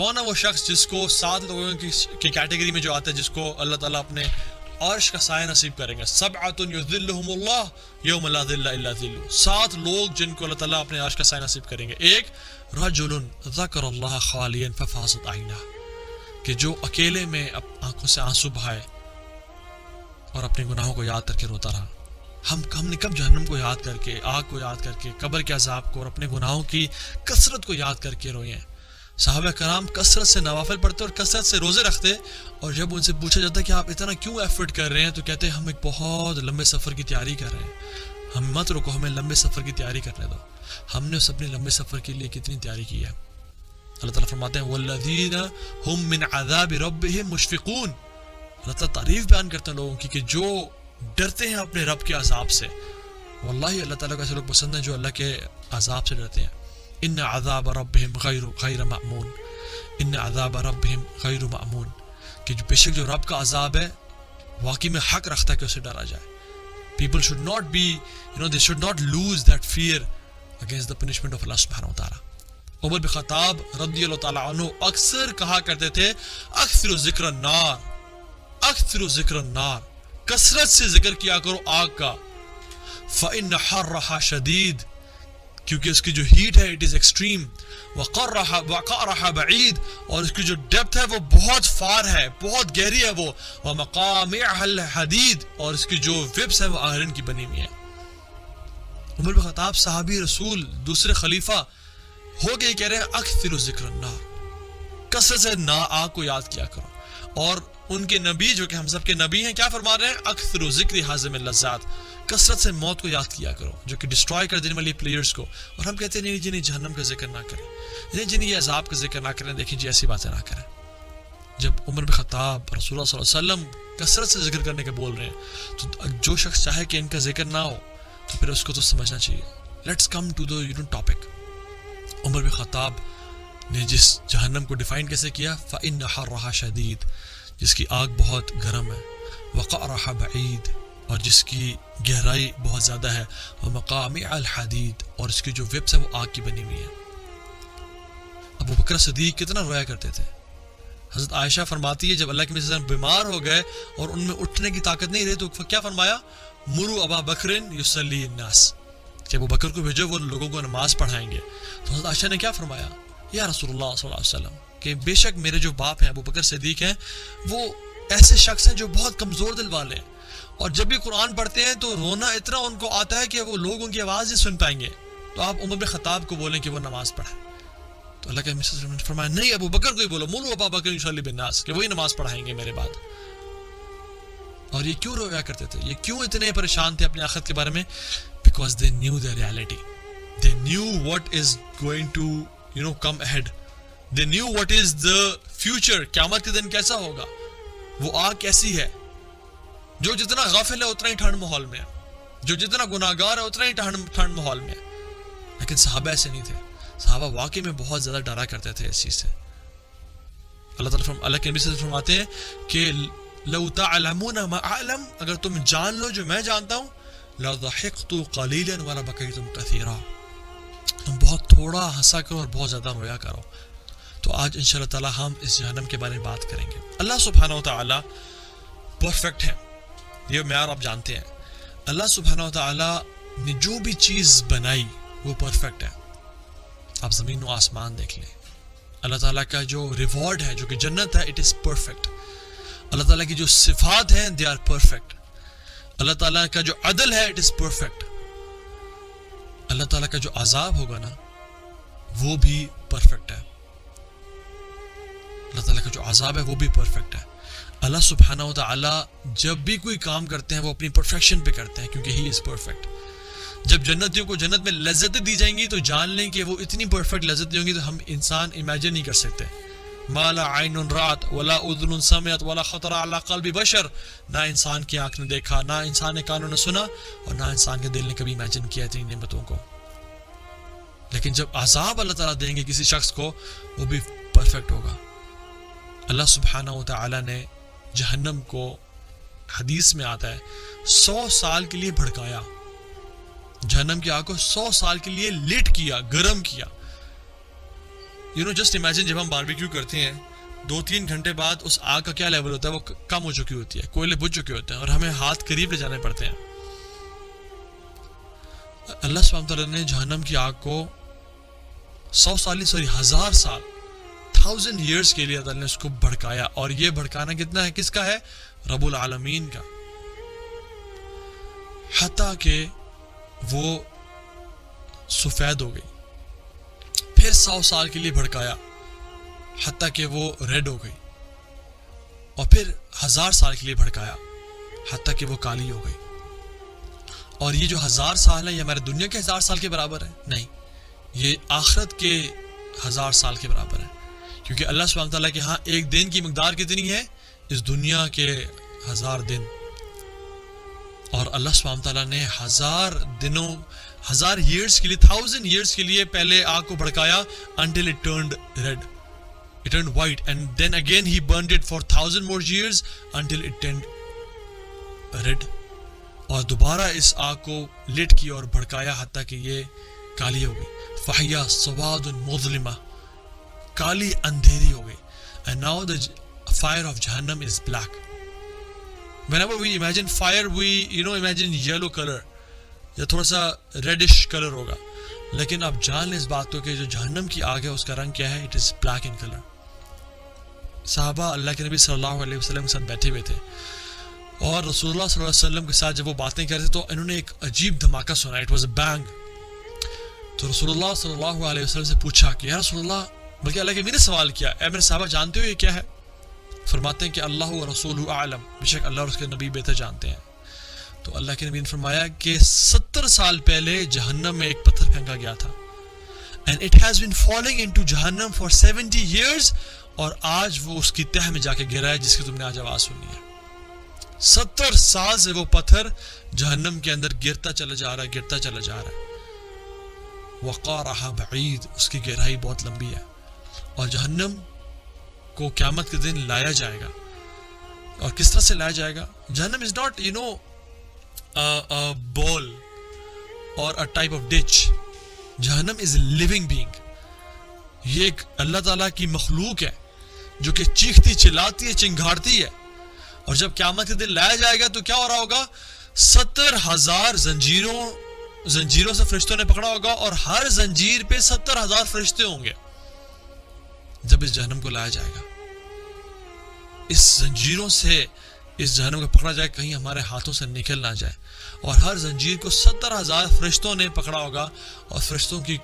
کون ہے وہ شخص جس کو 7 لوگوں کی کیٹیگری میں جو آتا ہے، جس کو اللہ تعالیٰ اپنے عرش کا سایہ نصیب کریں گے. سبعۃ یظلھم اللہ یوم لا ظل الا ظلہ. 7 لوگ جن کو اللہ تعالیٰ اپنے عرش کا سایہ نصیب کریں گے. ایک رجل ذکر اللہ خالیا ففاضت عینہ، کہ جو اکیلے میں آنکھوں سے آنسو بہائے اور اپنے گناہوں کو یاد کر کے روتا رہا. ہم نے کب جہنم کو یاد کر کے، آگ کو یاد کر کے، قبر کے عذاب کو اور اپنے گناہوں کی کثرت کو یاد کر کے روئے ہیں؟ صحابہ کرام کثرت سے نوافل پڑھتے اور کثرت سے روزے رکھتے، اور جب ان سے پوچھا جاتا کہ آپ اتنا کیوں ایفرٹ کر رہے ہیں تو کہتے ہیں ہم ایک بہت لمبے سفر کی تیاری کر رہے ہیں. ہم مت رکو، ہمیں لمبے سفر کی تیاری کرنے دو. ہم نے اس اپنے لمبے سفر کے لیے کتنی تیاری کی ہے. اللہ تعالیٰ فرماتے ہیں والذین هم من عذاب ربهم مشفقون. اللہ تعالیٰ تعریف بیان کرتے ہیں لوگوں کی کہ جو ڈرتے ہیں اپنے رب کے عذاب سے. واللہ اللہ تعالیٰ کو ایسے لوگ پسند ہیں جو اللہ کے عذاب سے ڈرتے ہیں. ان عذاب ربهم غیر مأمون. ان عذاب ربهم غیر مأمون، کہ بے شک جو رب کا عذاب ہے واقعی میں حق رکھتا ہے کہ اسے ڈرا جائے. People should not be, they should not lose that fear against the punishment of Allah subhanahu wa ta'ala. Umar bin خطاب رضی اللہ تعالیٰ عنہ اکثر کہا کرتے تھے اکثر ذکر النار، اکثر ذکر النار، کثرت سے ذکر کیا کرو آگ کا. فإن حرها شدید، کیونکہ اس کی جو ہیٹ ہے اٹ از ایکسٹریم. وقعرها بعید، اور اس کی جو ڈیپتھ ہے وہ بہت فار ہے، بہت گہری ہے وہ. ومقامعها الحدید، اور اس کی جو ویبس ہے وہ آئرن کی بنی ہوئی ہے. عمر بن خطاب صحابی رسول دوسرے خلیفہ ہو گئے کہہ رہے ہیں اکثر ذکر النار، کثرت سے آگ کو یاد کیا کرو. اور ان کے نبی جو کہ ہم سب کے نبی ہیں کیا فرما رہے ہیں؟ اکثر ذکر حازم اللذات، کثرت سے موت کو یاد کیا کرو جو کہ ڈسٹرائے کر دینے والی پلیئرز کو. اور ہم کہتے ہیں نہیں جنہیں جہنم کا ذکر نہ کریں، جنہیں یہ عذاب کا ذکر نہ کریں. دیکھیں جی ایسی باتیں نہ کریں. جب عمر بن خطاب رسول اللہ صلی اللہ علیہ وسلم کثرت سے ذکر کرنے کے بول رہے ہیں تو جو شخص چاہے کہ ان کا ذکر نہ ہو تو پھر اس کو تو سمجھنا چاہیے. Let's come to the topic. Umar bin Khattab نے جس جہنم کو ڈیفائن کیسے کیا؟ فإن حرها شدید، جس کی آگ بہت گرم ہے. وقعرها بعید، اور جس کی گہرائی بہت زیادہ ہے. ومقامع الحدید، اور اس کی جو ویبس ہے وہ آگ کی بنی ہوئی ہے. ابو بکر صدیق کتنا رویا کرتے تھے. حضرت عائشہ فرماتی ہے جب اللہ کے نبی صلی اللہ علیہ وسلم بیمار ہو گئے اور ان میں اٹھنے کی طاقت نہیں رہی تو کیا فرمایا؟ مروا ابا بکر یصلی الناس، کہ ابو بکر کو بھیجو وہ لوگوں کو نماز پڑھائیں گے. تو حضرت عائشہ نے کیا فرمایا؟ یا رسول اللہ صلی اللہ علیہ وسلم، کہ بے شک میرے جو باپ ہیں ابو بکر صدیق ہیں وہ ایسے شخص ہیں جو بہت کمزور دل والے ہیں، اور جب بھی قرآن پڑھتے ہیں تو رونا اتنا ان کو آتا ہے کہ وہ لوگ ان کی آواز نہیں سن پائیں گے. تو آپ عمر بن خطاب کو بولیں کہ وہ نماز پڑھیں. تو اللہ کے نبی صلی اللہ علیہ وسلم نے فرمایا نہیں، ابو بکر کو ہی بولو، مروا ابا بکر یصلی بالناس، کہ وہی نماز پڑھائیں گے میرے بعد. اور یہ کیوں رویا کرتے تھے؟ یہ کیوں اتنے پریشان تھے اپنی آخرت کے بارے میں؟ Because they knew the reality. They knew what is going to, come ahead. They knew what is the future. قیامت کے دن کیسا ہوگا، وہ آگ کیسی ہے. جو جتنا غافل ہے اتنا ہی ٹھنڈ ماحول میں ہے، جو جتنا گناہگار ہے اتنا ہی ٹھنڈ ماحول میں ہے. لیکن صحابہ ایسے نہیں تھے. صحابہ واقعی میں بہت زیادہ ڈرا کرتے تھے اس چیز سے. اللہ کے نبی صلی اللہ علیہ وسلم فرماتے ہیں کہ لو تعلمون ما اعلم، اگر تم جان لو جو میں جانتا ہوں، لضحکت قلیلا ولبکیتم کثیرا، تم بہت تھوڑا ہنسا کرو اور بہت زیادہ رویا کرو. تو آج انشاءاللہ تعالی ہم اس جہنم کے بارے میں بات کریں گے. اللہ سبحانہ و تعالی پرفیکٹ ہے، یہ معیار آپ جانتے ہیں. اللہ سبحانہ و تعالی نے جو بھی چیز بنائی وہ پرفیکٹ ہے. آپ زمین و آسمان دیکھ لیں، اللہ تعالیٰ کا جو ریوارڈ ہے جو کہ جنت ہے اٹ از پرفیکٹ. اللہ تعالیٰ کی جو صفات ہیں دے آر پرفیکٹ. اللہ تعالیٰ کا جو عدل ہے اٹ از پرفیکٹ. اللہ تعالیٰ کا جو عذاب ہوگا نا وہ بھی پرفیکٹ ہے. اللہ تعالیٰ کا جو عذاب ہے وہ بھی پرفیکٹ ہے. اللہ سبحانہ و تعالیٰ جب بھی کوئی کام کرتے ہیں وہ اپنی پرفیکشن پہ کرتے ہیں کیونکہ ہی از پرفیکٹ. جب جنتیوں کو جنت میں لذتیں دی جائیں گی تو جان لیں کہ وہ اتنی پرفیکٹ لذتیں ہوں گی تو ہم انسان امیجن نہیں کر سکتے. ما لا عین رات ولا اذن سمعت ولا خطر على قلب بشر، نہ انسان کی آنکھ نے دیکھا، نہ انسان کے کانوں نے سنا، اور نہ انسان کے دل نے کبھی امیجن کیا اتنی نعمتوں کو. لیکن جب عذاب اللہ تعالیٰ دیں گے کسی شخص کو وہ بھی پرفیکٹ ہوگا. اللہ سبحانہ و تعالیٰ نے جہنم کو حدیث میں آتا ہے 100 سال کے لیے بھڑکایا. جہنم کی آگ کو 100 سال کے لیے لیٹ کیا، گرم کیا. جسٹ امیجن جب ہم باربیکیو کرتے ہیں 2-3 گھنٹے بعد اس آگ کا کیا لیول ہوتا ہے, وہ کم ہو چکی ہوتی ہے, کوئلے بجھ چکے ہوتے ہیں اور ہمیں ہاتھ قریب لے جانے پڑتے ہیں. اللہ سبحانہ تعالیٰ نے جہنم کی آگ کو 1000 سال 1000 years کے لیے اللہ نے اس کو بھڑکایا, اور یہ بھڑکانا کتنا ہے, کس کا ہے, رب العالمین کا, حتیٰ کہ وہ سفید ہو گئی. پھر 100 سال کے لیے بھڑکایا حتیٰ کہ وہ ریڈ ہو گئی, اور پھر 1000 سال کے لیے بھڑکایا حتیٰ کہ وہ کالی ہو گئی. اور یہ جو 1000 سال ہے یہ ہمارے دنیا کے 1000 سال کے برابر ہے نہیں, یہ آخرت کے 1000 سال کے برابر ہے, کیونکہ اللہ سبحانہ تعالیٰ کے ہاں ایک دن کی مقدار کتنی ہے, اس دنیا کے 1000 دن. اور اللہ سبحانہ تعالیٰ نے 1000 years کے لیے 1000 years کے لیے پہلے آگ کو بھڑکایا until it turned red, it turned white, and then again he burned it for 1000 more years until it turned red, اور دوبارہ اس آگ کو لٹ کی اور بھڑکایا حتیٰ کہ یہ کالی ہو گئی. فَحِيَا سَوَادٌ مُظْلِمَةٌ, کالی اندھیری ہو گئی. And now the fire of Jahannam is black. Whenever we imagine fire, we imagine yellow color, یا تھوڑا سا ریڈش کلر ہوگا, لیکن آپ جان لیں اس بات کو کہ جو جہنم کی آگ ہے اس کا رنگ کیا ہے, it is black in colour. صحابہ اللہ کے نبی صلی اللہ علیہ وسلم کے ساتھ بیٹھے ہوئے تھے, اور رسول اللہ صلی اللہ علیہ وسلم کے ساتھ جب وہ باتیں کر رہے تھے تو انہوں نے ایک عجیب دھماکہ سنا, اٹ واز اے بینگ. تو رسول اللہ صلی اللہ علیہ وسلم سے پوچھا کہ یا رسول اللہ, بلکہ اللہ کے میرے سوال کیا, اے میرے صحابہ جانتے ہو یہ کیا ہے؟ فرماتے ہیں کہ اللہ و رسول اعلم, بے شک اللہ اور اس کے نبی بہتر جانتے ہیں. تو اللہ کے نبی نے فرمایا کہ 70 سال پہلے جہنم میں ایک پتھر پھینکا گیا تھا, and it has been falling into جہنم for 70 years, اور آج وہ اس کی تہ میں جا کے گرا ہے جس کی تم نے آج آواز سنی ہے. 70 سال سے وہ پتھر جہنم کے اندر گرتا چلا جا رہا ہے, گرتا چلا جا رہا ہے. وقارها بعید, اس کی گہرائی بہت لمبی ہے. اور جہنم کو قیامت کے دن لایا جائے گا, اور کس طرح سے لایا جائے گا؟ جہنم is not a ball or a type of ditch. جہنم is a living being. یہ ایک اللہ تعالیٰ کی مخلوق ہے جو کہ چیختی چلاتی ہے, چنگھاڑتی ہے. اور جب قیامت کے دن لایا جائے گا تو کیا ہو رہا ہوگا, 70,000 زنجیروں سے فرشتوں نے پکڑا ہوگا, اور ہر زنجیر پہ 70,000 فرشتے ہوں گے. جب اس جہنم کو لایا جائے گا, اس زنجیروں سے اس جہنم کو پکڑا جائے, کہیں ہمارے ہاتھوں سے نکل نہ جائے, اور ہر زنجیر کو 70,000 فرشتوں نے پکڑا ہوگا, اور فرشتوں کی